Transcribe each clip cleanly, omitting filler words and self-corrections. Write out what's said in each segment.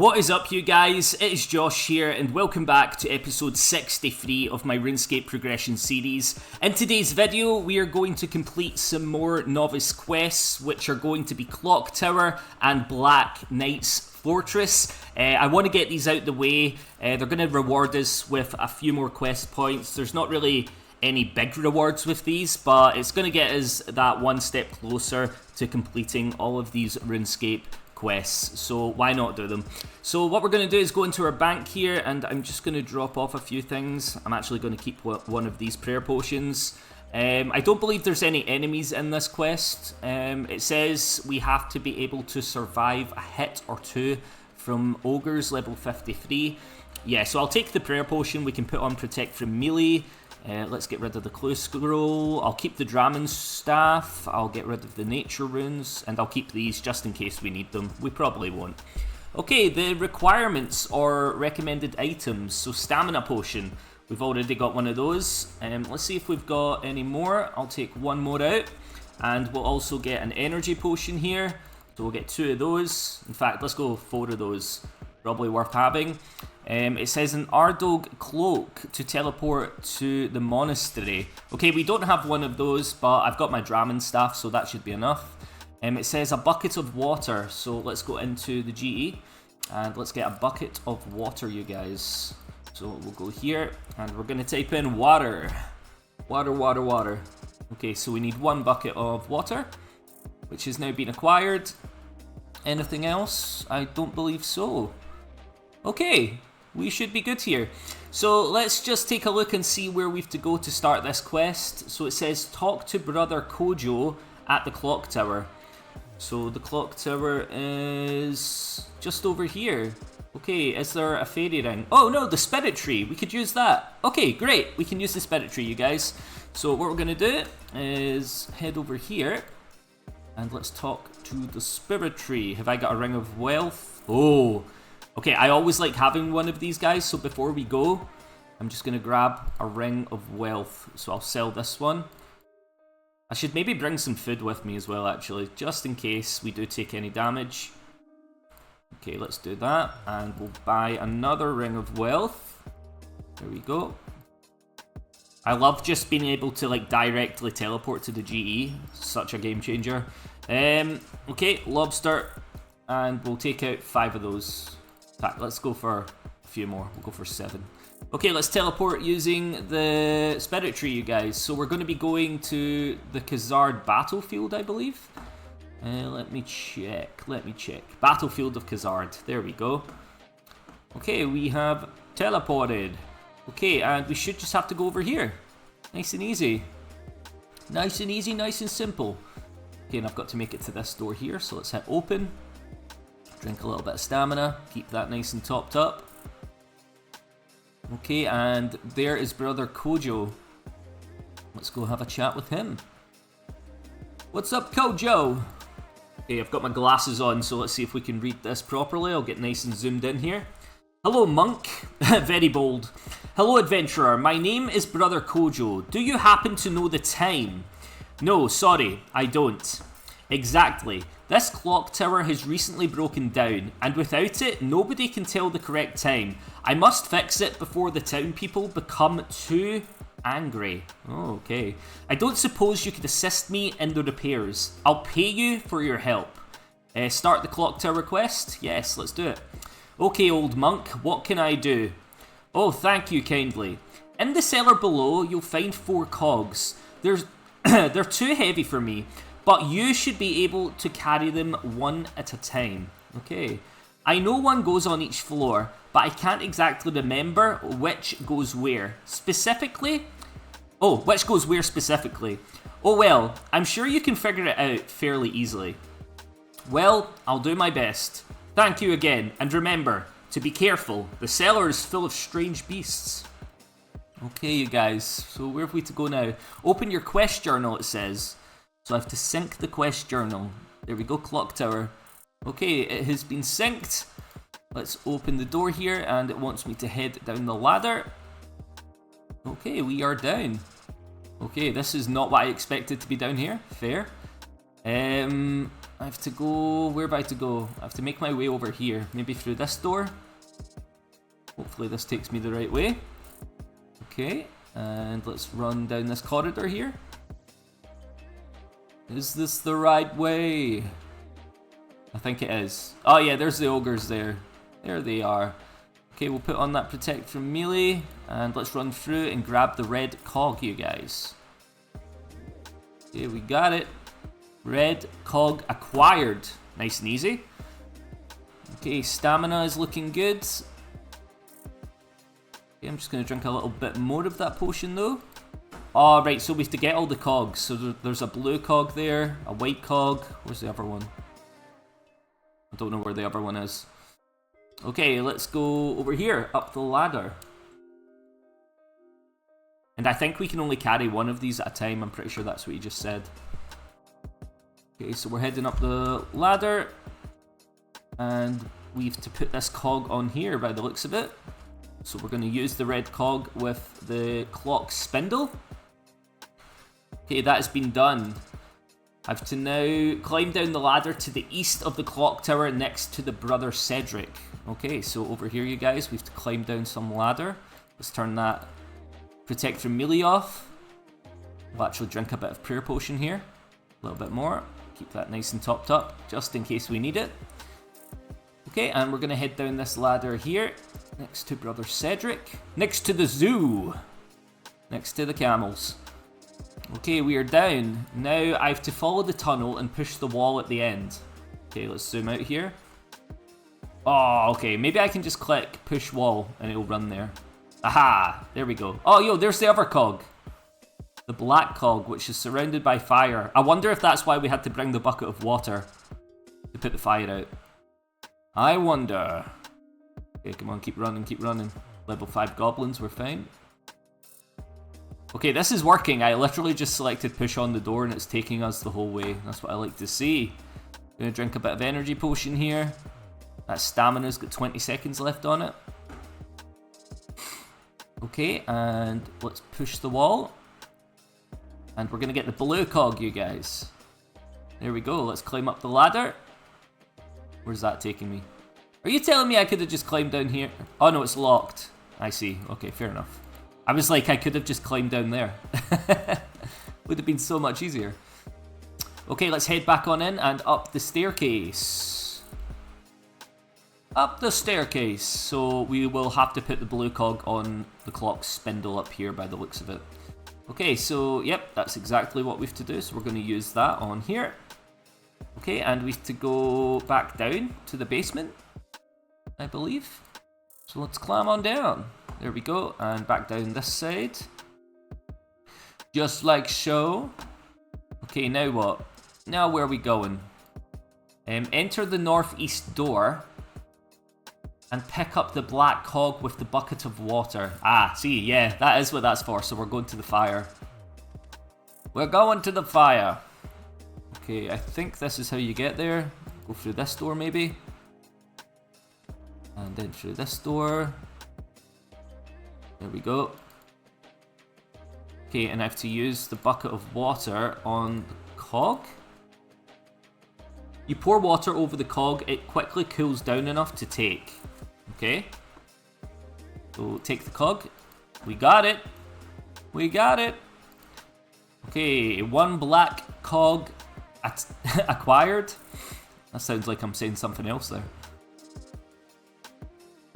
What is up, you guys? It is Josh here, and welcome back to episode 63 of my RuneScape progression series. In today's video, we are going to complete some more novice quests, which are going to be Clock Tower and Black Knight's Fortress. I want to get these out the way. They're going to reward us with a few more quest points. There's not really any big rewards with these, but it's going to get us that one step closer to completing all of these RuneScape quests, so why not do them? So what we're going to do is go into our bank here, and I'm just going to drop off a few things. I'm actually going to keep one of these prayer potions. I don't believe there's any enemies in this quest. It says we have to be able to survive a hit or two from ogres level 53. Yeah, so I'll take the prayer potion. We can put on protect from melee. Let's get rid of the clue scroll. I'll keep the Dramon's staff. I'll get rid of the nature runes, and I'll keep these just in case we need them. We probably won't. Okay, the requirements or recommended items. So stamina potion. We've already got one of those. Let's see if we've got any more. I'll take one more out, and we'll also get an energy potion here. So we'll get 2 of those. In fact, let's go 4 of those. Probably worth having. It says an Ardog cloak to teleport to the monastery. Okay, we don't have one of those, but I've got my Dramon staff, so that should be enough. It says a bucket of water, so let's go into the GE and let's get a bucket of water, you guys. So we'll go here and we're going to type in water. Water, water, water. Okay, so we need 1 bucket of water, which has now been acquired. Anything else? I don't believe so. Okay, we should be good here. So let's just take a look and see where we've to go to start this quest. So it says talk to brother Kojo at the clock tower. So the clock tower is just over here. Okay, is there a fairy ring? Oh no, the spirit tree. We could use that. Okay, great. We can use the spirit tree, you guys. So what we're going to do is head over here and let's talk to the spirit tree. Have I got a ring of wealth? Oh, okay, I always like having one of these guys, so before we go, I'm just going to grab a ring of wealth. So I'll sell this one. I should maybe bring some food with me as well, actually, just in case we do take any damage. Okay, let's do that, and we'll buy another ring of wealth. There we go. I love just being able to like directly teleport to the GE. Such a game changer. Okay, lobster, and we'll take out 5 of those. In fact, let's go for a few more. We'll go for 7. Okay, let's teleport using the spirit tree, you guys. So we're going to be going to the Khazard battlefield, I believe. Let me check. Battlefield of Khazard. There we go. Okay, we have teleported. Okay, and we should just have to go over here. Nice and easy. Nice and easy, nice and simple. Okay, and I've got to make it to this door here, so let's hit open. Drink a little bit of stamina, keep that nice and topped up. Okay, and there is brother Kojo. Let's go have a chat with him. What's up, Kojo? Okay, I've got my glasses on, so let's see if we can read this properly. I'll get nice and zoomed in here. Hello, monk. Very bold. Hello, adventurer. My name is brother Kojo. Do you happen to know the time? No, sorry, I don't. Exactly. This clock tower has recently broken down, and without it, nobody can tell the correct time. I must fix it before the town people become too angry. Oh, okay. I don't suppose you could assist me in the repairs. I'll pay you for your help. Start the clock tower quest? Yes, let's do it. Okay, old monk, what can I do? Oh, thank you kindly. In the cellar below, you'll find 4 cogs. They're too heavy for me, but you should be able to carry them one at a time. Okay. I know one goes on each floor, but I can't exactly remember which goes where. Specifically? Oh, which goes where specifically? Oh well, I'm sure you can figure it out fairly easily. Well, I'll do my best. Thank you again, and remember, to be careful. The cellar is full of strange beasts. Okay, you guys, so where have we to go now? Open your quest journal, it says. So I have to sync the quest journal. There we go, clock tower. Okay, it has been synced. Let's open the door here, and it wants me to head down the ladder. Okay, we are down. Okay, this is not what I expected to be down here. Fair. I have to go... Where have I to go? I have to make my way over here. Maybe through this door. Hopefully this takes me the right way. Okay, and let's run down this corridor here. Is this the right way? I think it is. Oh yeah, there's the ogres there. There they are. Okay, we'll put on that protect from melee, and let's run through and grab the red cog, you guys. Okay, we got it. Red cog acquired. Nice and easy. Okay, stamina is looking good. Okay, I'm just going to drink a little bit more of that potion though. Oh, right, so we have to get all the cogs. So there's a blue cog there, a white cog. Where's the other one? I don't know where the other one is. Okay, let's go over here, up the ladder. And I think we can only carry one of these at a time. I'm pretty sure that's what you just said. Okay, so we're heading up the ladder. And we have to put this cog on here by the looks of it. So we're going to use the red cog with the clock spindle. Okay, that has been done. I have to now climb down the ladder to the east of the clock tower next to the brother Cedric. Okay, so over here, you guys, we have to climb down some ladder. Let's turn that protect from melee off. We'll actually drink a bit of prayer potion here. A little bit more. Keep that nice and topped up, just in case we need it. Okay, and we're going to head down this ladder here. Next to brother Cedric. Next to the zoo. Next to the camels. Okay, we are down. Now I have to follow the tunnel and push the wall at the end. Okay, let's zoom out here. Oh, okay. Maybe I can just click push wall and it'll run there. Aha! There we go. Oh, yo, there's the other cog. The black cog, which is surrounded by fire. I wonder if that's why we had to bring the bucket of water to put the fire out. I wonder. Okay, come on, keep running, keep running. Level 5 goblins, we're fine. Okay, this is working. I literally just selected push on the door and it's taking us the whole way. That's what I like to see. Gonna drink a bit of energy potion here. That stamina's got 20 seconds left on it. Okay, and let's push the wall. And we're gonna get the blue cog, you guys. There we go, let's climb up the ladder. Where's that taking me? Are you telling me I could have just climbed down here? Oh no, it's locked. I see. Okay, fair enough. I was like, I could have just climbed down there. Would have been so much easier. Okay, let's head back on in and up the staircase. Up the staircase. So we will have to put the blue cog on the clock spindle up here by the looks of it. Okay, so yep, that's exactly what we have to do. So we're going to use that on here. Okay, and we have to go back down to the basement, I believe. So let's climb on down. There we go, and back down this side. Just like so. Okay, now what? Now where are we going? Enter the northeast door and pick up the black cog with the bucket of water. Ah, see, yeah, that is what that's for, so we're going to the fire. We're going to the fire. Okay, I think this is how you get there. Go through this door maybe. And then through this door. There we go. Okay, and I have to use the bucket of water on the cog. You pour water over the cog, it quickly cools down enough to take. Okay. So take the cog. We got it. We got it. Okay, one black cog acquired. That sounds like I'm saying something else there.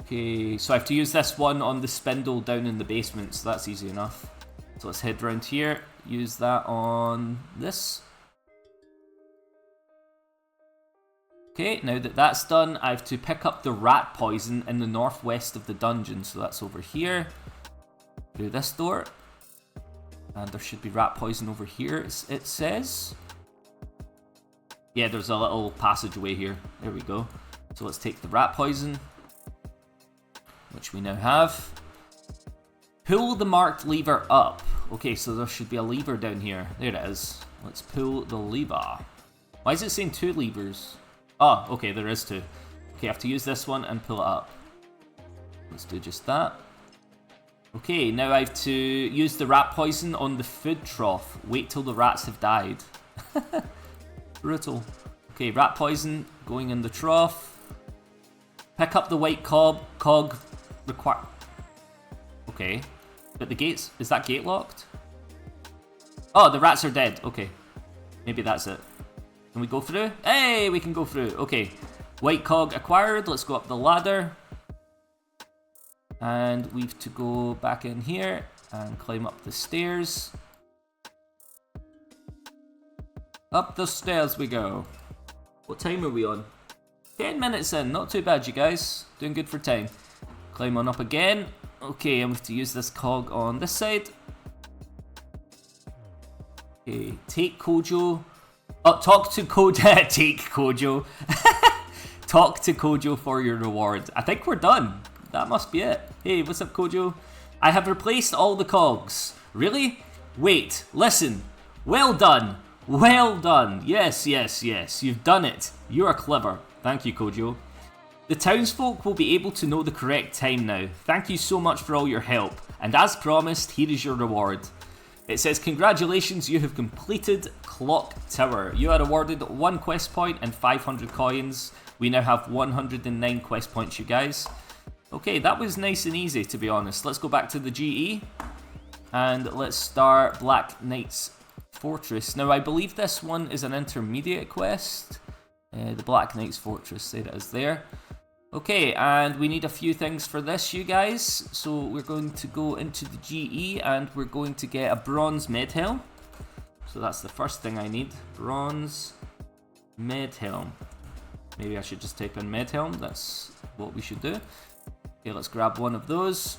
Okay, so I have to use this one on the spindle down in the basement, so that's easy enough. So let's head around here, use that on this. Okay, now that that's done, I have to pick up the rat poison in the northwest of the dungeon, so that's over here. Through this door. And there should be rat poison over here, it says. Yeah, there's a little passageway here. There we go. So let's take the rat poison, which we now have. Pull the marked lever up. Okay, so there should be a lever down here. There it is. Let's pull the lever. Why is it saying 2 levers? Oh, okay, there is 2. Okay, I have to use this one and pull it up. Let's do just that. Okay, now I have to use the rat poison on the food trough. Wait till the rats have died. Brutal. Okay, rat poison going in the trough. Pick up the white cog require... Okay. But the gates... Is that gate locked? Oh, the rats are dead. Okay. Maybe that's it. Can we go through? Hey, we can go through. Okay. White cog acquired. Let's go up the ladder. And we've to go back in here and climb up the stairs. Up the stairs we go. What time are we on? 10 minutes in. Not too bad, you guys. Doing good for time. Climb on up again. Okay, and we have to use this cog on this side. Okay, take Kojo. Oh, talk to Kojo. Take Kojo. Talk to Kojo for your reward. I think we're done. That must be it. Hey, what's up, Kojo? I have replaced all the cogs. Really? Wait, listen. Well done. Well done. Yes, yes, yes. You've done it. You are clever. Thank you, Kojo. The townsfolk will be able to know the correct time now. Thank you so much for all your help. And as promised, here is your reward. It says, congratulations, you have completed Clock Tower. You are awarded 1 quest point and 500 coins. We now have 109 quest points, you guys. Okay, that was nice and easy, to be honest. Let's go back to the GE. And let's start Black Knight's Fortress. Now, I believe this one is an intermediate quest. The Black Knight's Fortress, there it is there. Okay, and we need a few things for this, you guys. So we're going to go into the GE and we're going to get a bronze med helm. So that's the first thing I need. Bronze med helm. Maybe I should just type in med helm. That's what we should do. Okay, let's grab one of those.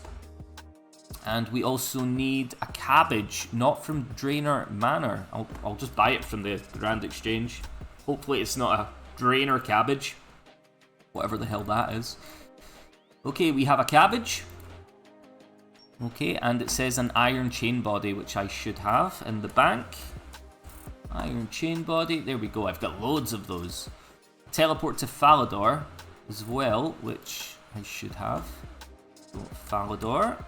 And we also need a cabbage, not from Drainer Manor. I'll just buy it from the Grand Exchange. Hopefully it's not a Drainer cabbage. Whatever the hell that is. Okay, we have a cabbage. Okay, and it says an iron chain body, which I should have in the bank. Iron chain body. There we go. I've got loads of those. Teleport to Falador as well, which I should have. So, Falador.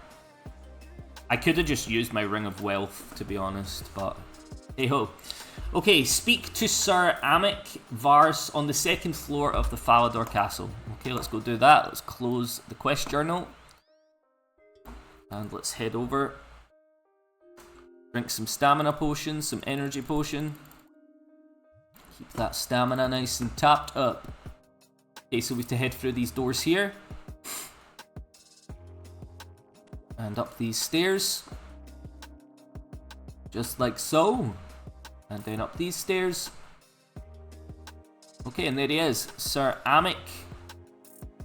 I could have just used my Ring of Wealth, to be honest, but hey ho. Okay, speak to Sir Amic Vars on the 2nd floor of the Falador Castle. Okay, let's go do that. Let's close the quest journal. And let's head over. Drink some stamina potion, some energy potion. Keep that stamina nice and tapped up. Okay, so we have to head through these doors here. And up these stairs. Just like so. And then up these stairs. Okay, and there he is, Sir Amic.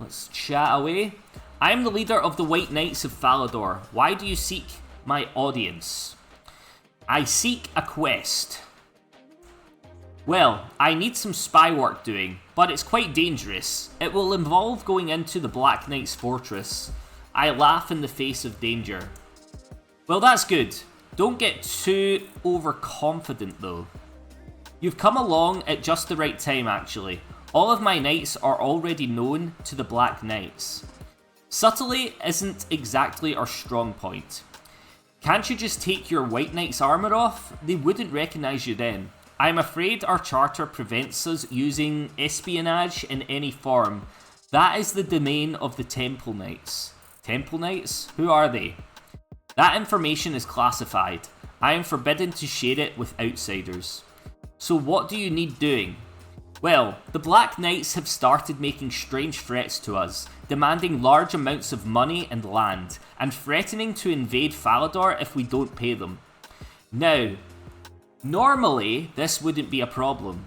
Let's chat away. I am the leader of the White Knights of Falador. Why do you seek my audience? I seek a quest. Well, I need some spy work doing, but it's quite dangerous. It will involve going into the Black Knight's fortress. I laugh in the face of danger. Well, that's good. Don't get too overconfident though. You've come along at just the right time actually. All of my knights are already known to the Black Knights. Subtlety isn't exactly our strong point. Can't you just take your White Knight's armour off? They wouldn't recognise you then. I'm afraid our charter prevents us using espionage in any form. That is the domain of the Temple Knights. Temple Knights? Who are they? That information is classified. I am forbidden to share it with outsiders. So what do you need doing? Well, the Black Knights have started making strange threats to us, demanding large amounts of money and land, and threatening to invade Falador if we don't pay them. Now, normally this wouldn't be a problem,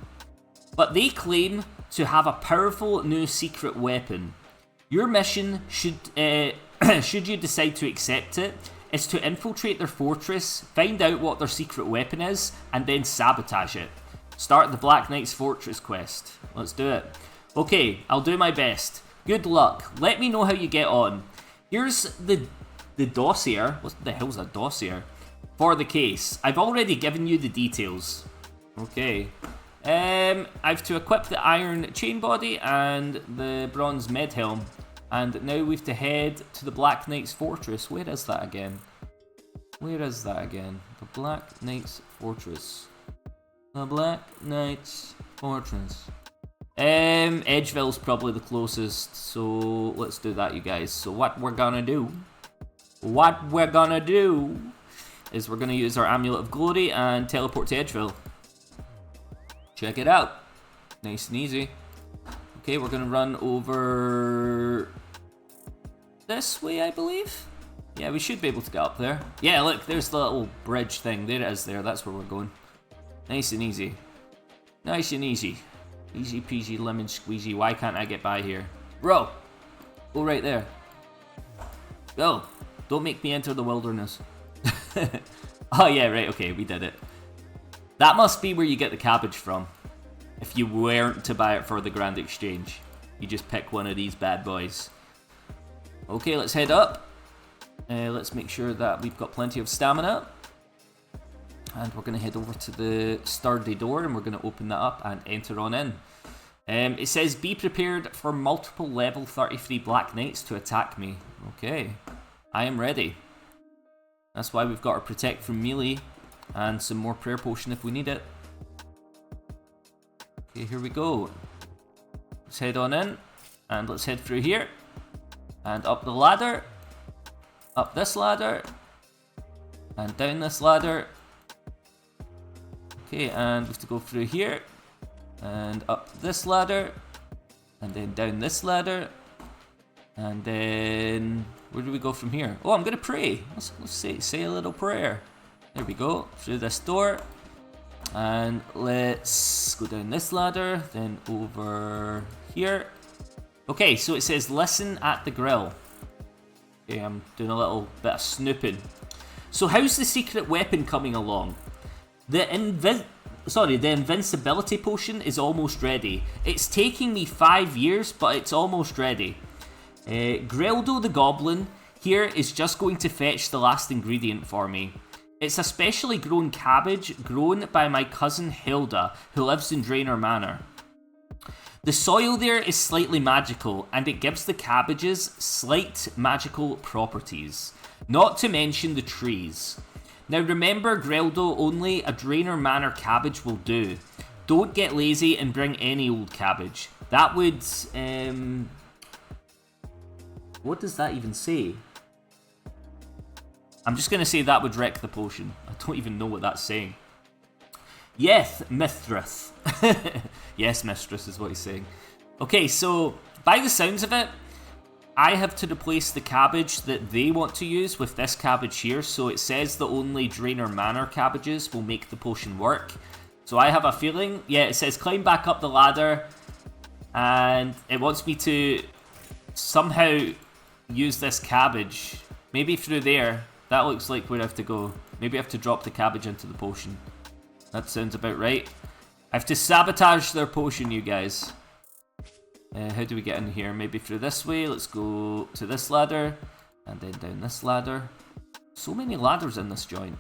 but they claim to have a powerful new secret weapon. Your mission, should you decide to accept it, is to infiltrate their fortress, find out what their secret weapon is, and then sabotage it. Start the Black Knight's Fortress quest. Let's do it. Okay, I'll do my best. Good luck. Let me know how you get on. Here's the dossier. What the hell's a dossier? For the case. I've already given you the details. Okay. I've to equip the iron chain body and the bronze med helm. And now we have to head to the Black Knight's Fortress. Where is that again? Where is that again? The Black Knight's Fortress. The Black Knight's Fortress. Edgeville's probably the closest, so let's do that, you guys. So what we're gonna do is we're gonna use our Amulet of Glory and teleport to Edgeville. Check it out. Nice and easy. Okay, we're gonna run over this way, I believe. Yeah, we should be able to get up there. Yeah, look, there's the little bridge thing. There it is there. That's where we're going. Nice and easy. Nice and easy. Easy peasy lemon squeezy. Why can't I get by here? Bro! Go right there. Go! Don't make me enter the wilderness. Oh yeah, right, okay, we did it. That must be where you get the cabbage from. If you weren't to buy it for the Grand Exchange. You just pick one of these bad boys. Okay, let's head up. Let's make sure that we've got plenty of stamina. And we're going to head over to the sturdy door and we're going to open that up and enter on in. It says, be prepared for multiple level 33 Black Knights to attack me. Okay, I am ready. That's why we've got our Protect from melee and some more Prayer Potion if we need it. Okay, here we go. Let's head on in and let's head through here. And up the ladder. Up this ladder. And down this ladder. Okay, and we have to go through here, and up this ladder, and then down this ladder, and then where do we go from here? Oh, I'm gonna pray. Let's say a little prayer. There we go, through this door, and let's go down this ladder, then over here. Okay, so it says listen at the grill. Okay, I'm doing a little bit of snooping. So how's the secret weapon coming along? The invincibility potion is almost ready. It's taking me 5 years, but it's almost ready. Greldo the Goblin here is just going to fetch the last ingredient for me. It's a specially grown cabbage grown by my cousin Hilda, who lives in Draenor Manor. The soil there is slightly magical, and it gives the cabbages slight magical properties. Not to mention the trees. Now remember, Greldo, only a Draenor Manor cabbage will do. Don't get lazy and bring any old cabbage. That would, what does that even say? I'm just going to say that would wreck the potion. I don't even know what that's saying. Yes, mistress. Yes, mistress is what he's saying. Okay, so by the sounds of it, I have to replace the cabbage that they want to use with this cabbage here. So it says that only Draenor Manor cabbages will make the potion work. So I have a feeling, yeah, it says climb back up the ladder. And it wants me to somehow use this cabbage. Maybe through there. That looks like where I have to go. Maybe I have to drop the cabbage into the potion. That sounds about right. I have to sabotage their potion, you guys. How do we get in here? Maybe through this way. Let's go to this ladder. And then down this ladder. So many ladders in this joint.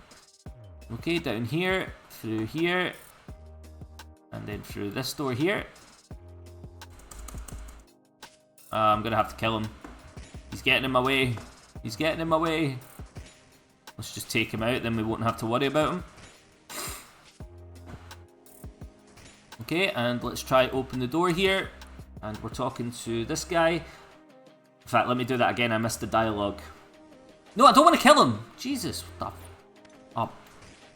Okay, down here. Through here. And then through this door here. I'm going to have to kill him. He's getting in my way. He's getting in my way. Let's just take him out. Then we won't have to worry about him. Okay, and let's try open the door here. And we're talking to this guy. In fact, let me do that again. I missed the dialogue. No, I don't want to kill him. Jesus. What the... Oh,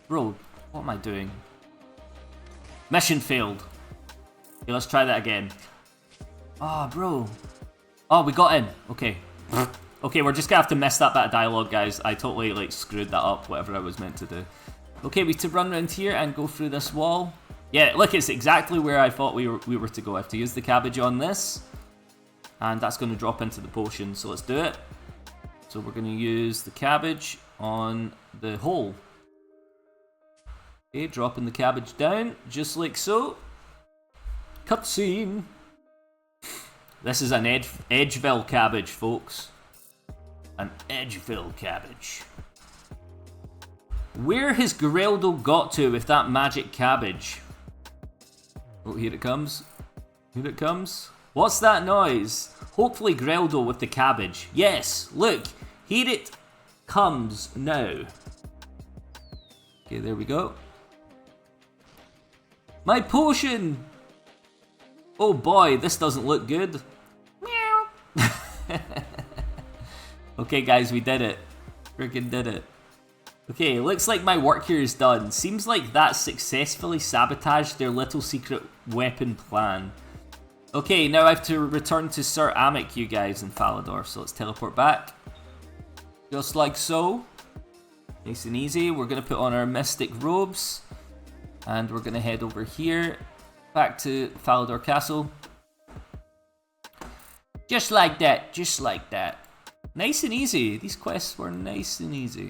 bro, what am I doing? Mission failed. Okay, let's try that again. Oh, bro. Oh, we got in. Okay. Okay, we're just going to have to miss that bit of dialogue, guys. I totally, like, screwed that up, whatever I was meant to do. Okay, we have to run around here and go through this wall. Yeah, look, it's exactly where I thought we were to go. I have to use the cabbage on this. And that's going to drop into the potion. So let's do it. So we're going to use the cabbage on the hole. Okay, dropping the cabbage down, just like so. Cutscene. This is an Edgeville cabbage, folks. An Edgeville cabbage. Where has Geraldo got to with that magic cabbage? Oh, here it comes. Here it comes. What's that noise? Hopefully Greldo with the cabbage. Yes, look. Here it comes now. Okay, there we go. My potion! Oh boy, this doesn't look good. Meow. Okay guys, we did it. Freaking did it. Okay, looks like my work here is done. Seems like that successfully sabotaged their little secret weapon plan. Okay, now I have to return to Sir Amic, you guys, in Falador. So let's teleport back. Just like so. Nice and easy. We're going to put on our mystic robes. And we're going to head over here. Back to Falador Castle. Just like that. Just like that. Nice and easy. These quests were nice and easy.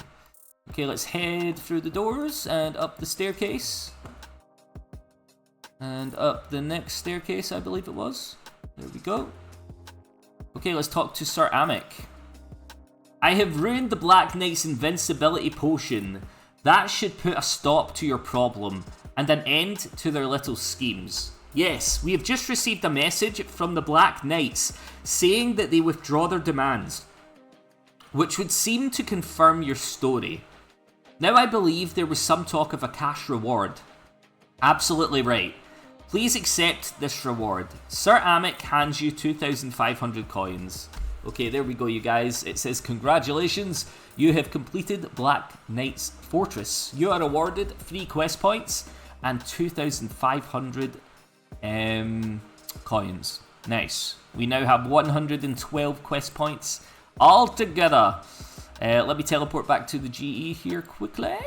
Okay, let's head through the doors and up the staircase. And up the next staircase, I believe it was. There we go. Okay, let's talk to Sir Amic. I have ruined the Black Knight's invincibility potion. That should put a stop to your problem and an end to their little schemes. Yes, we have just received a message from the Black Knights saying that they withdraw their demands, which would seem to confirm your story. Now I believe there was some talk of a cash reward. Absolutely right. Please accept this reward. Sir Amic hands you 2,500 coins. Okay, there we go, you guys. It says, congratulations, you have completed Black Knight's Fortress. You are awarded 3 quest points and 2,500 coins. Nice. We now have 112 quest points all together. Let me teleport back to the GE here quickly.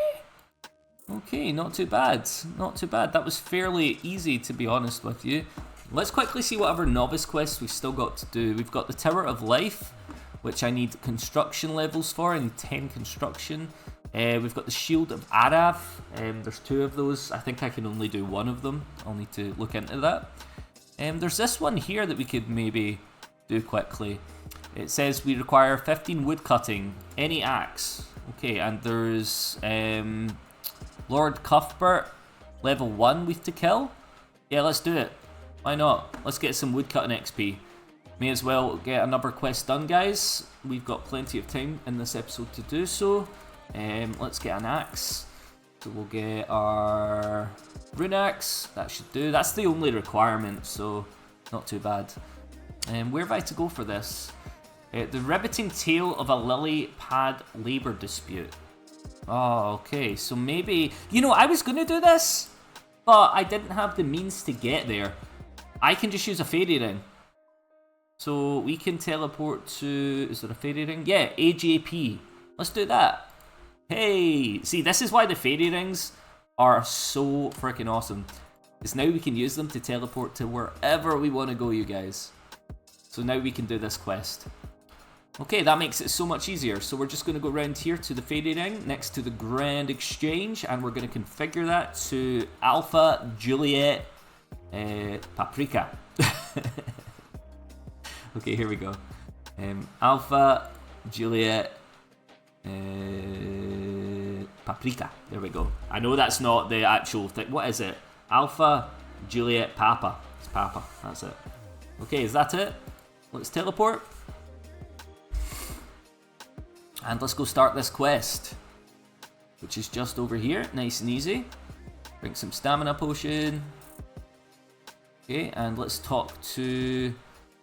Okay, not too bad. Not too bad. That was fairly easy, to be honest with you. Let's quickly see what other novice quests we've still got to do. We've got the Tower of Life, which I need construction levels for. I need 10 construction. We've got the Shield of Arav. There's 2 of those. I think I can only do 1 of them. I'll need to look into that. There's this one here that we could maybe do quickly. It says we require 15 wood cutting, any axe. Okay, and there's Lord Cuthbert, level 1 we have to kill. Yeah, let's do it. Why not? Let's get some wood cutting XP. May as well get another quest done, guys. We've got plenty of time in this episode to do so. Let's get an axe. So we'll get our rune axe. That should do. That's the only requirement, so not too bad. Where have I to go for this? The riveting tale of a lily pad labour dispute. Oh, okay. So maybe... You know, I was going to do this, but I didn't have the means to get there. I can just use a fairy ring. So we can teleport to... Is there a fairy ring? Yeah, AJP. Let's do that. Hey! See, this is why the fairy rings are so freaking awesome. Because now we can use them to teleport to wherever we want to go, you guys. So now we can do this quest. Okay, that makes it so much easier. So we're just going to go around here to the fairy ring next to the Grand Exchange, and we're going to configure that to Alpha Juliet Paprika. Okay, here we go. Alpha Juliet Paprika. There we go. I know that's not the actual thing. What is it? Alpha Juliet Papa. It's Papa. That's it. Okay, is that it? Let's teleport. And let's go start this quest, which is just over here. Nice and easy. Drink some stamina potion. Okay, and let's talk to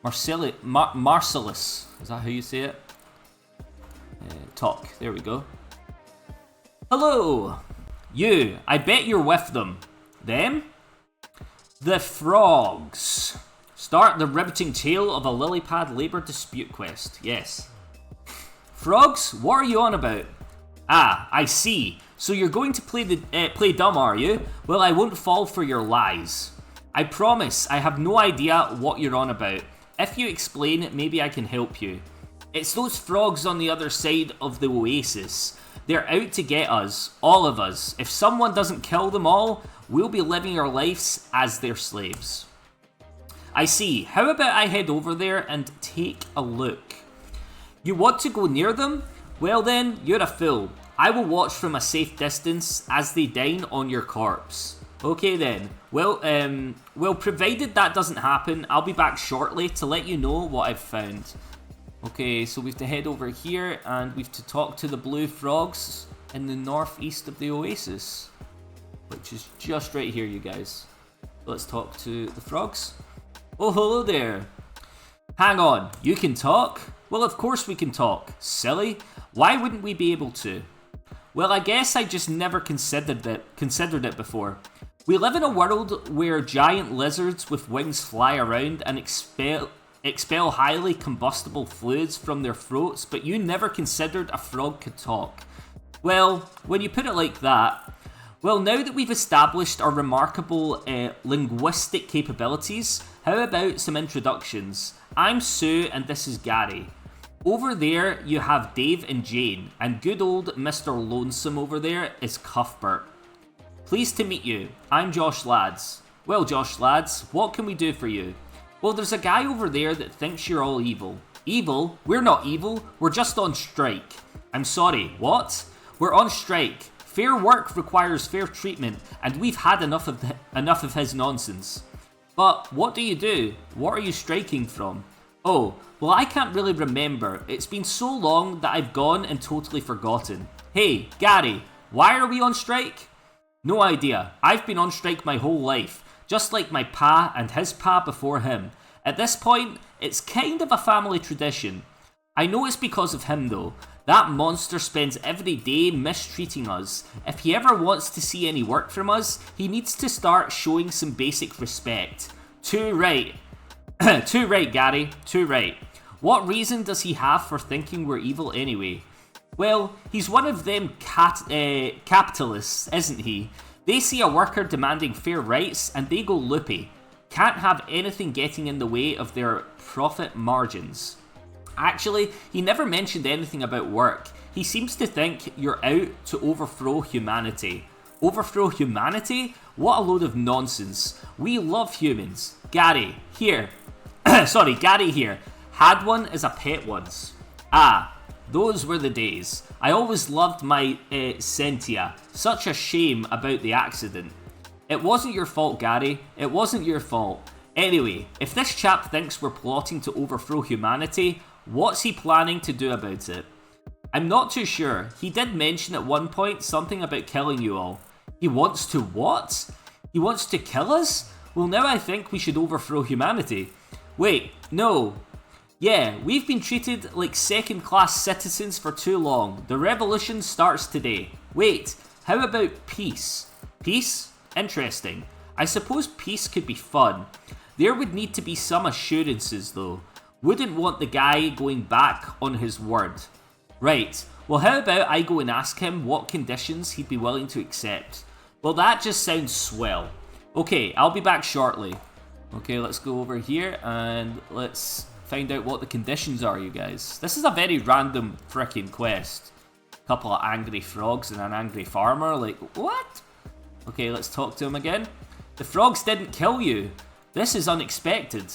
Marcellus. Is that how you say it? Talk. There we go. Hello! You. I bet you're with them. Them? The frogs. Start the riveting tale of a lily pad labour dispute quest. Yes. Frogs? What are you on about? Ah, I see. So you're going to play dumb, are you? Well, I won't fall for your lies. I promise I have no idea what you're on about. If you explain, maybe I can help you. It's those frogs on the other side of the oasis. They're out to get us, all of us. If someone doesn't kill them all, we'll be living our lives as their slaves. I see. How about I head over there and take a look? You want to go near them? Well then, you're a fool. I will watch from a safe distance as they dine on your corpse. Okay then. Well, provided that doesn't happen, I'll be back shortly to let you know what I've found. Okay, so we have to head over here and we have to talk to the blue frogs in the northeast of the oasis, which is just right here, you guys. Let's talk to the frogs. Oh, hello there. Hang on, you can talk? Well, of course we can talk. Silly. Why wouldn't we be able to? Well, I guess I just never considered it before. We live in a world where giant lizards with wings fly around and expel highly combustible fluids from their throats, but you never considered a frog could talk. Well, when you put it like that, well, now that we've established our remarkable linguistic capabilities, how about some introductions? I'm Sue and this is Gary. Over there you have Dave and Jane, and good old Mr. Lonesome over there is Cuthbert. Pleased to meet you. I'm Josh Laddz. Well, Josh Laddz, what can we do for you? Well, there's a guy over there that thinks you're all evil. Evil? We're not evil, we're just on strike. I'm sorry, what? We're on strike. Fair work requires fair treatment, and we've had enough of his nonsense. But what do you do? What are you striking from? Oh, well, I can't really remember. It's been so long that I've gone and totally forgotten. Hey, Gary, why are we on strike? No idea. I've been on strike my whole life, just like my pa and his pa before him. At this point, it's kind of a family tradition. I know it's because of him though. That monster spends every day mistreating us. If he ever wants to see any work from us, he needs to start showing some basic respect. Too right. Too right, Gary. Too right. What reason does he have for thinking we're evil anyway? Well, he's one of them capitalists, isn't he? They see a worker demanding fair rights and they go loopy. Can't have anything getting in the way of their profit margins. Actually, he never mentioned anything about work. He seems to think you're out to overthrow humanity. Overthrow humanity? What a load of nonsense. We love humans. Gary, here. Gary here. Had one as a pet once. Ah, those were the days. I always loved my Sentia. Such a shame about the accident. It wasn't your fault, Gary. It wasn't your fault. Anyway, if this chap thinks we're plotting to overthrow humanity, what's he planning to do about it? I'm not too sure. He did mention at one point something about killing you all. He wants to what? He wants to kill us? Well, now I think we should overthrow humanity. Wait, no. Yeah, we've been treated like second-class citizens for too long. The revolution starts today. Wait, how about peace? Peace? Interesting. I suppose peace could be fun. There would need to be some assurances though. Wouldn't want the guy going back on his word. Right, well how about I go and ask him what conditions he'd be willing to accept? Well, that just sounds swell. Okay, I'll be back shortly. Okay, let's go over here and let's find out what the conditions are, you guys. This is a very random frickin' quest. A couple of angry frogs and an angry farmer, like, what? Okay, let's talk to him again. The frogs didn't kill you. This is unexpected.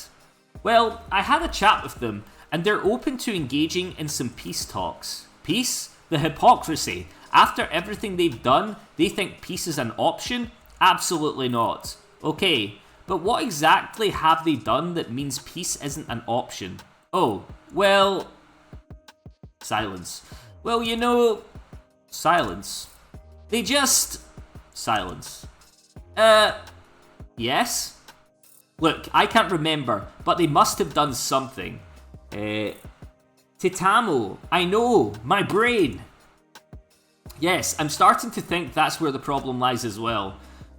Well, I had a chat with them, and they're open to engaging in some peace talks. Peace? The hypocrisy. After everything they've done, they think peace is an option? Absolutely not. Okay, but what exactly have they done that means peace isn't an option? Oh, well... Silence. Well, you know... Silence. They just... Silence. Yes? Look, I can't remember, but they must have done something. Titamo, I know, my brain. Yes, I'm starting to think that's where the problem lies as well.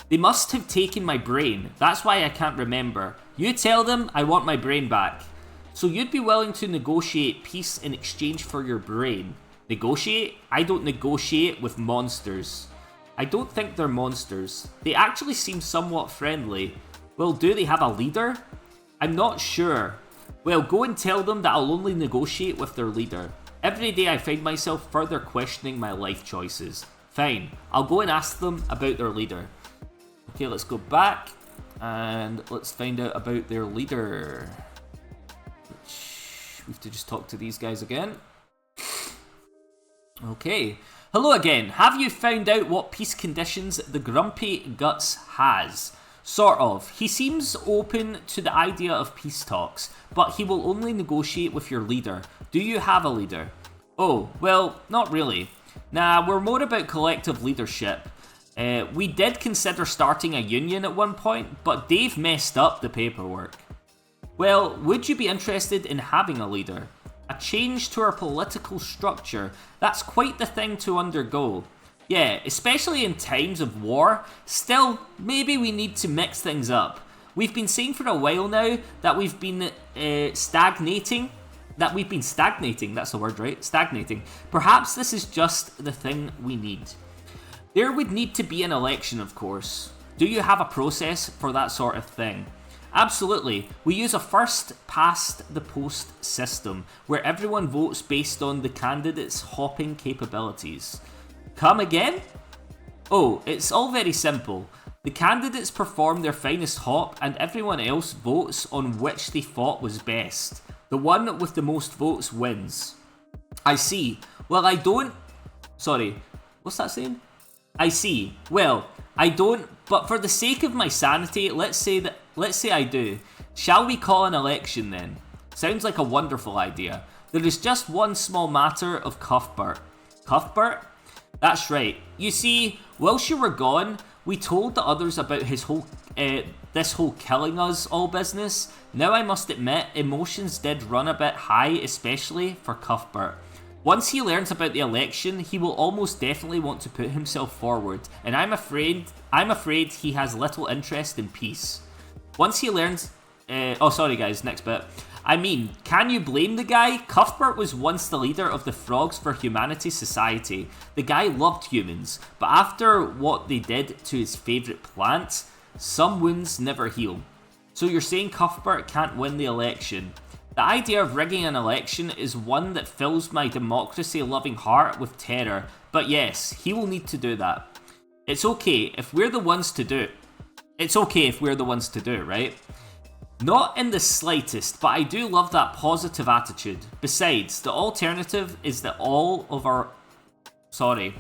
They must have taken my brain, that's why I can't remember. You tell them I want my brain back. So you'd be willing to negotiate peace in exchange for your brain. Negotiate? I don't negotiate with monsters. I don't think they're monsters. They actually seem somewhat friendly. Well, do they have a leader? I'm not sure. Well, go and tell them that I'll only negotiate with their leader. Every day I find myself further questioning my life choices. Fine, I'll go and ask them about their leader. Okay, let's go back and let's find out about their leader. We have to just talk to these guys again. Okay. Hello again. Have you found out what peace conditions the Grumpy Guts has? Sort of. He seems open to the idea of peace talks, but he will only negotiate with your leader. Do you have a leader? Oh, well, not really. Nah, we're more about collective leadership. We did consider starting a union at one point, but Dave messed up the paperwork. Well, would you be interested in having a leader? A change to our political structure, that's quite the thing to undergo. Yeah, especially in times of war. Still, maybe we need to mix things up. We've been saying for a while now that we've been stagnating. That's the word, right? Stagnating. Perhaps this is just the thing we need. There would need to be an election, of course. Do you have a process for that sort of thing? Absolutely. We use a first-past-the-post system, where everyone votes based on the candidate's hopping capabilities. Come again? Oh, it's all very simple. The candidates perform their finest hop, and everyone else votes on which they thought was best. The one with the most votes wins. I see. Well, I don't... Sorry, what's that saying? I see. Well, I don't, but for the sake of my sanity, let's say I do. Shall we call an election then? Sounds like a wonderful idea. There is just one small matter of Cuthbert. Cuthbert? That's right. You see, whilst you were gone, we told the others about his this whole killing us all business. Now I must admit, emotions did run a bit high, especially for Cuthbert. Once he learns about the election, he will almost definitely want to put himself forward, and I'm afraid he has little interest in peace. Once he learns... oh, sorry guys, next bit. I mean, can you blame the guy? Cuthbert was once the leader of the Frogs for Humanity Society. The guy loved humans, but after what they did to his favourite plant, some wounds never heal. So you're saying Cuthbert can't win the election? The idea of rigging an election is one that fills my democracy-loving heart with terror, but yes, he will need to do that. It's okay if we're the ones to do it. Right? Not in the slightest, but I do love that positive attitude. Besides, the alternative is that all of our... Sorry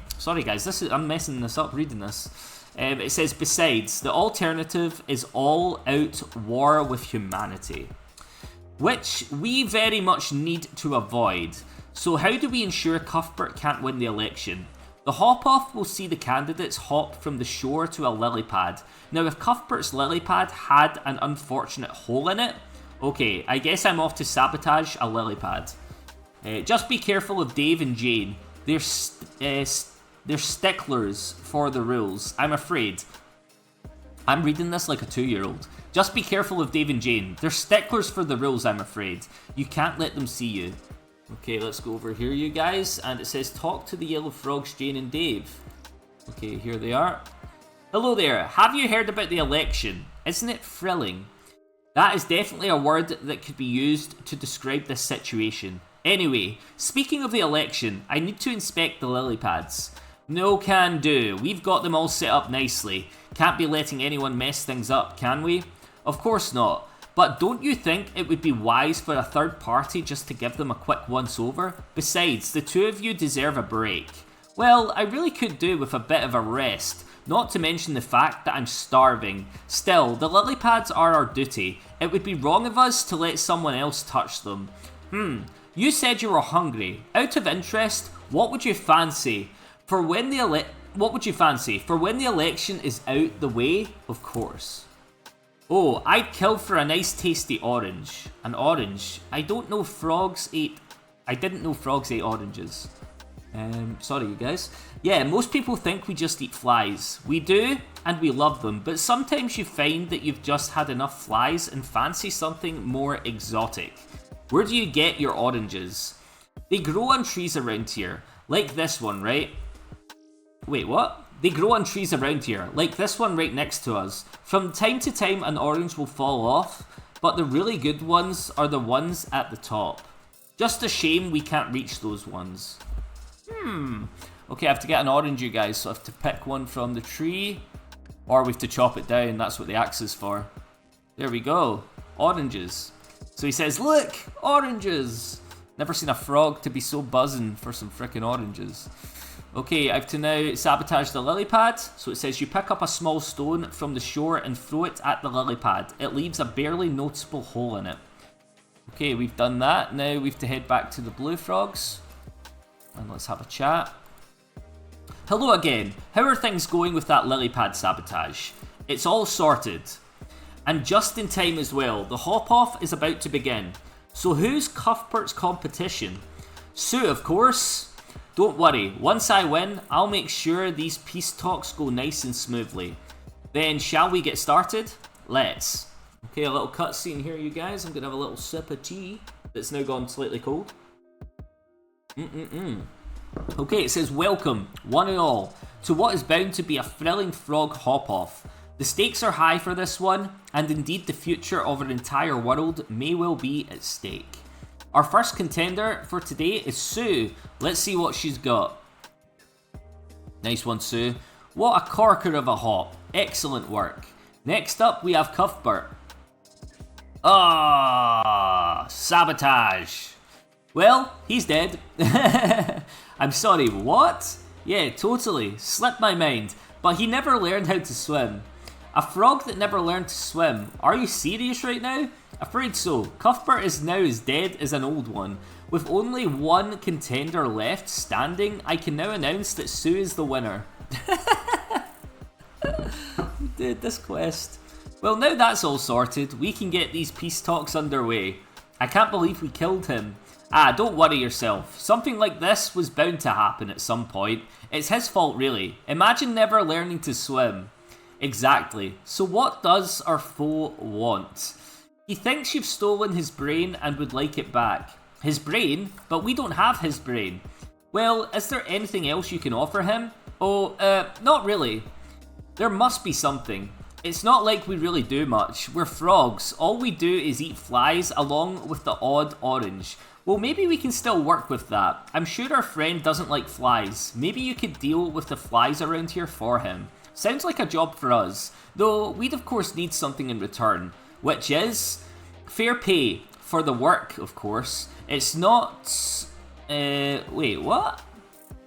guys, I'm messing this up reading this. It says, besides, the alternative is all-out war with humanity, which we very much need to avoid. So how do we ensure Cuthbert can't win the election? The hop-off will see the candidates hop from the shore to a lily pad. Now if Cuthbert's lily pad had an unfortunate hole in it, okay, I guess I'm off to sabotage a lily pad. Just be careful of Dave and Jane. They're sticklers for the rules, I'm afraid. I'm reading this like a 2-year-old. Just be careful of Dave and Jane. They're sticklers for the rules, I'm afraid. You can't let them see you. Okay, let's go over here, you guys. And it says, talk to the yellow frogs, Jane and Dave. Okay, here they are. Hello there. Have you heard about the election? Isn't it thrilling? That is definitely a word that could be used to describe this situation. Anyway, speaking of the election, I need to inspect the lily pads. No can do. We've got them all set up nicely. Can't be letting anyone mess things up, can we? Of course not. But don't you think it would be wise for a third party just to give them a quick once-over? Besides, the two of you deserve a break. Well, I really could do with a bit of a rest, not to mention the fact that I'm starving. Still, the lily pads are our duty. It would be wrong of us to let someone else touch them. You said you were hungry. Out of interest, what would you fancy? For when the election is out the way, of course. Oh, I'd kill for a nice tasty orange. An orange? I didn't know frogs ate oranges. Sorry you guys. Yeah, most people think we just eat flies. We do, and we love them, but sometimes you find that you've just had enough flies and fancy something more exotic. Where do you get your oranges? They grow on trees around here, like this one, right? Wait, what? They grow on trees around here, like this one right next to us. From time to time an orange will fall off, but the really good ones are the ones at the top. Just a shame we can't reach those ones. Okay, I have to get an orange, you guys, so I have to pick one from the tree, or we have to chop it down, that's what the axe is for. There we go, oranges. So he says, look, oranges! Never seen a frog to be so buzzing for some frickin' oranges. Okay, I have to now sabotage the lily pad. So it says you pick up a small stone from the shore and throw it at the lily pad. It leaves a barely noticeable hole in it. Okay, we've done that. Now we have to head back to the blue frogs. And let's have a chat. Hello again. How are things going with that lily pad sabotage? It's all sorted. And just in time as well, the hop-off is about to begin. So who's Cuthbert's competition? Sue, of course. Don't worry, once I win, I'll make sure these peace talks go nice and smoothly. Then shall we get started? Let's. Okay, a little cutscene here, you guys. I'm going to have a little sip of tea that's now gone slightly cold. Okay, it says, welcome, one and all, to what is bound to be a thrilling frog hop-off. The stakes are high for this one, and indeed the future of our entire world may well be at stake. Our first contender for today is Sue. Let's see what she's got. Nice one, Sue. What a corker of a hop. Excellent work. Next up, we have Cuthbert. Sabotage. Well, he's dead. I'm sorry, what? Yeah, totally. Slipped my mind. But he never learned how to swim. A frog that never learned to swim. Are you serious right now? Afraid so. Cuthbert is now as dead as an old one. With only one contender left standing, I can now announce that Sue is the winner. Dude, this quest. Well, now that's all sorted, we can get these peace talks underway. I can't believe we killed him. Don't worry yourself. Something like this was bound to happen at some point. It's his fault, really. Imagine never learning to swim. Exactly. So what does our foe want? He thinks you've stolen his brain and would like it back. His brain? But we don't have his brain. Well, is there anything else you can offer him? Not really. There must be something. It's not like we really do much. We're frogs. All we do is eat flies along with the odd orange. Well, maybe we can still work with that. I'm sure our friend doesn't like flies. Maybe you could deal with the flies around here for him. Sounds like a job for us. Though, we'd of course need something in return. Which is fair pay for the work, of course. It's not... wait, what?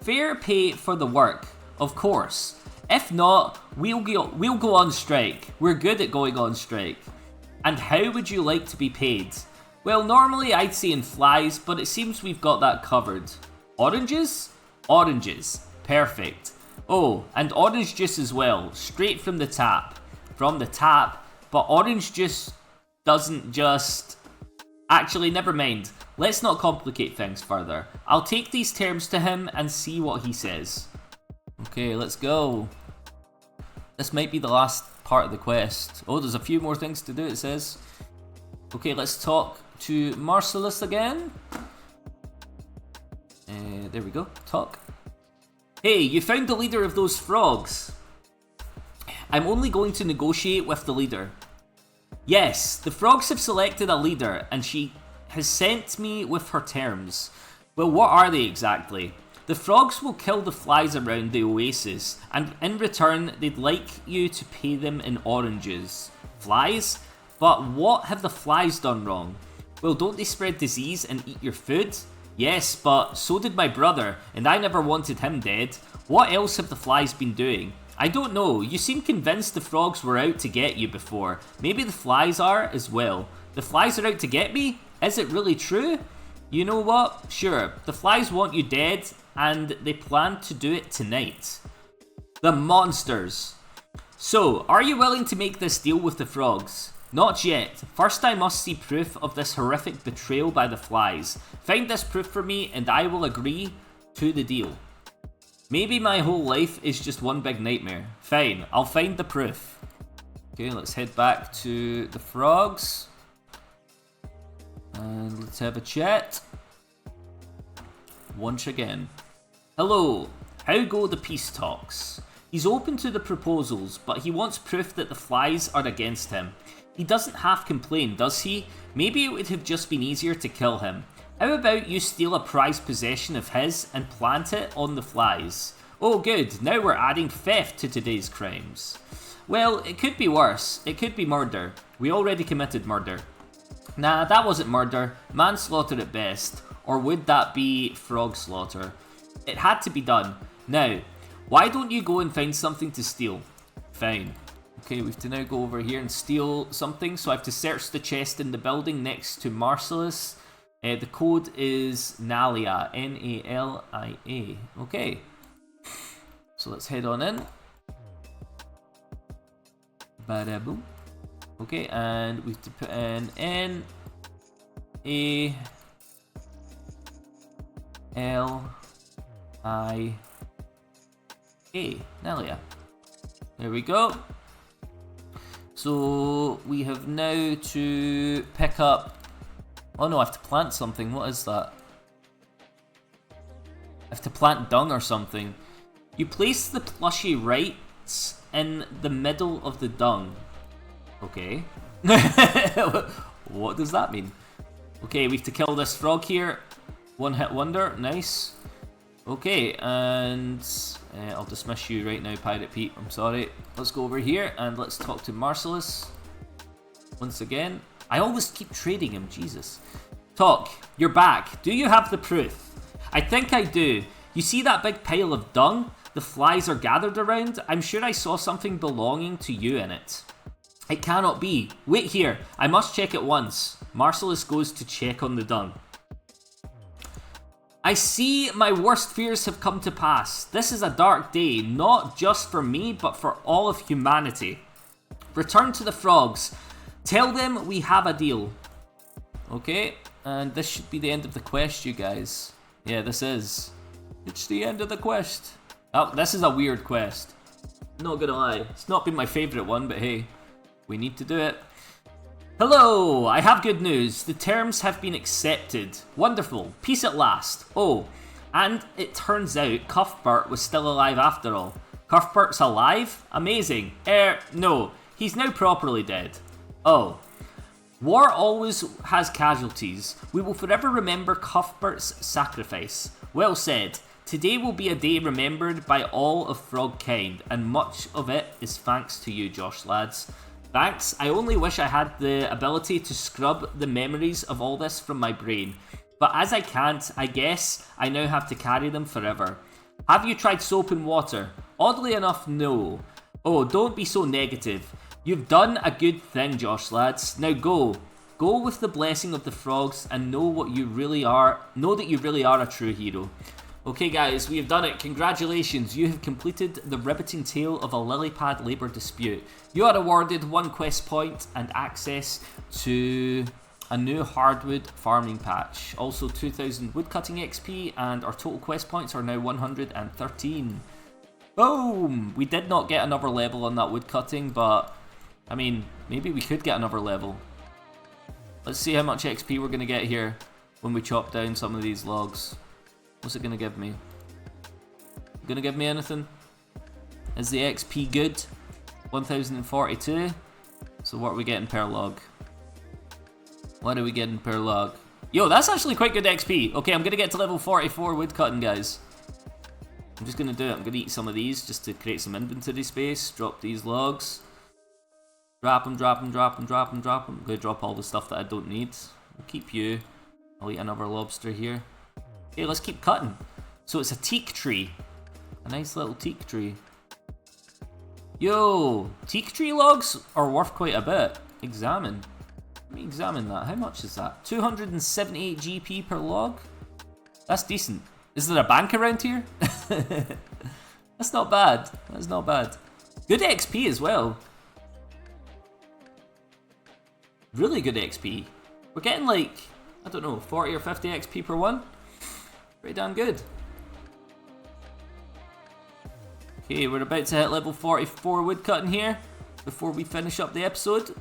Fair pay for the work, of course. If not, we'll go on strike. We're good at going on strike. And how would you like to be paid? Well, normally I'd say in flies, but it seems we've got that covered. Oranges? Oranges. Perfect. Oh, and orange juice as well, straight from the tap. From the tap, but orange juice doesn't just... Actually, never mind. Let's not complicate things further. I'll take these terms to him and see what he says. Okay, let's go. This might be the last part of the quest. Oh, there's a few more things to do, it says. Okay, let's talk to Marcellus again. There we go, talk. Hey, you found the leader of those frogs. I'm only going to negotiate with the leader. Yes, the frogs have selected a leader and she has sent me with her terms. Well, what are they exactly? The frogs will kill the flies around the oasis, and in return, they'd like you to pay them in oranges. Flies? But what have the flies done wrong? Well, don't they spread disease and eat your food? Yes, but so did my brother, and I never wanted him dead. What else have the flies been doing? I don't know, you seem convinced the frogs were out to get you before. Maybe the flies are as well. The flies are out to get me? Is it really true? You know what? Sure, the flies want you dead, and they plan to do it tonight. The monsters. So, are you willing to make this deal with the frogs? Not yet. First I must see proof of this horrific betrayal by the flies. Find this proof for me and I will agree to the deal. Maybe my whole life is just one big nightmare. Fine, I'll find the proof. Okay, let's head back to the frogs. And let's have a chat. Once again. Hello, how go the peace talks? He's open to the proposals, but he wants proof that the flies are against him. He doesn't half complain, does he? Maybe it would have just been easier to kill him. How about you steal a prized possession of his and plant it on the flies? Oh good, now we're adding theft to today's crimes. Well, it could be worse. It could be murder. We already committed murder. Nah, that wasn't murder. Manslaughter at best. Or would that be frog slaughter? It had to be done. Now, why don't you go and find something to steal? Fine. Okay, we have to now go over here and steal something. So I have to search the chest in the building next to Marcellus. The code is Nalia. N-A-L-I-A. Okay. So let's head on in. Bada-boom. Okay, and we have to put in N A L I A, Nelia. There we go. So we have now to pick up. Oh no, I have to plant something. What is that? I have to plant dung or something. You place the plushy rights in the middle of the dung. Okay. What does that mean? Okay, we have to kill this frog here. One hit wonder. Nice. Okay, and I'll dismiss you right now, Pirate Pete. I'm sorry. Let's go over here and let's talk to Marcellus. Once again. I always keep trading him, Jesus. Talk, you're back. Do you have the proof? I think I do. You see that big pile of dung the flies are gathered around? I'm sure I saw something belonging to you in it. It cannot be. Wait here. I must check at once. Marcellus goes to check on the dung. I see my worst fears have come to pass. This is a dark day, not just for me, but for all of humanity. Return to the frogs. Tell them we have a deal. Okay, and this should be the end of the quest, you guys. Yeah, this is. It's the end of the quest. Oh, this is a weird quest. Not gonna lie. It's not been my favourite one, but hey, we need to do it. Hello, I have good news. The terms have been accepted. Wonderful. Peace at last. Oh, and it turns out Cuthbert was still alive after all. Cuthbert's alive? Amazing. No, he's now properly dead. Oh. War always has casualties. We will forever remember Cuthbert's sacrifice. Well said. Today will be a day remembered by all of Frogkind, and much of it is thanks to you, Josh Laddz. Thanks. I only wish I had the ability to scrub the memories of all this from my brain. But as I can't, I guess I now have to carry them forever. Have you tried soap and water? Oddly enough, no. Oh, don't be so negative. You've done a good thing, Josh Laddz. Now go. Go with the blessing of the frogs and know what you really are. Know that you really are a true hero. Okay guys, we have done it. Congratulations, you have completed the riveting tale of a lily pad labour dispute. You are awarded 1 quest point and access to a new hardwood farming patch. Also 2000 woodcutting XP, and our total quest points are now 113. Boom! We did not get another level on that woodcutting, but I mean, maybe we could get another level. Let's see how much XP we're going to get here when we chop down some of these logs. What's it going to give me? Going to give me anything? Is the XP good? 1042. So what are we getting per log? What are we getting per log? Yo, that's actually quite good XP. Okay, I'm going to get to level 44 woodcutting, guys. I'm just going to do it. I'm going to eat some of these just to create some inventory space. Drop these logs. Drop them, drop them, drop them, drop them, drop them. I'm going to drop all the stuff that I don't need. I'll keep you. I'll eat another lobster here. Okay, let's keep cutting. So it's a teak tree. A nice little teak tree. Yo, teak tree logs are worth quite a bit. Examine. Let me examine that. How much is that? 278 GP per log? That's decent. Is there a bank around here? That's not bad. That's not bad. Good XP as well. Really good XP. We're getting like, I don't know, 40 or 50 XP per one. Pretty damn good. Okay, we're about to hit level 44 woodcutting here before we finish up the episode.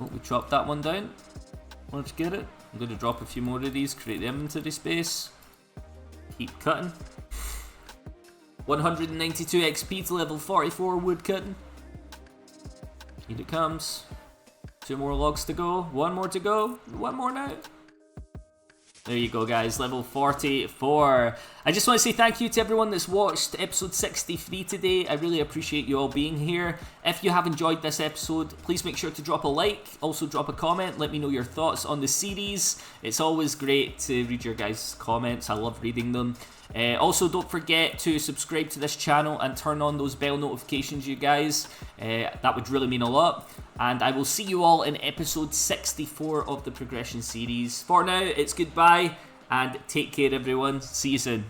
Oh, we chopped that one down. Wanted to get it. I'm going to drop a few more of these, create the inventory space. Keep cutting. 192 XP to level 44 woodcutting. Here it comes. 2 more logs to go. 1 more to go. 1 more now. There you go, guys, level 44. I just want to say thank you to everyone that's watched episode 63 today. I really appreciate you all being here. If you have enjoyed this episode, please make sure to drop a like. Also drop a comment. Let me know your thoughts on the series. It's always great to read your guys' comments. I love reading them. Also, don't forget to subscribe to this channel and turn on those bell notifications, you guys. That would really mean a lot. And I will see you all in episode 64 of the Progression series. For now, it's goodbye and take care, everyone. See you soon.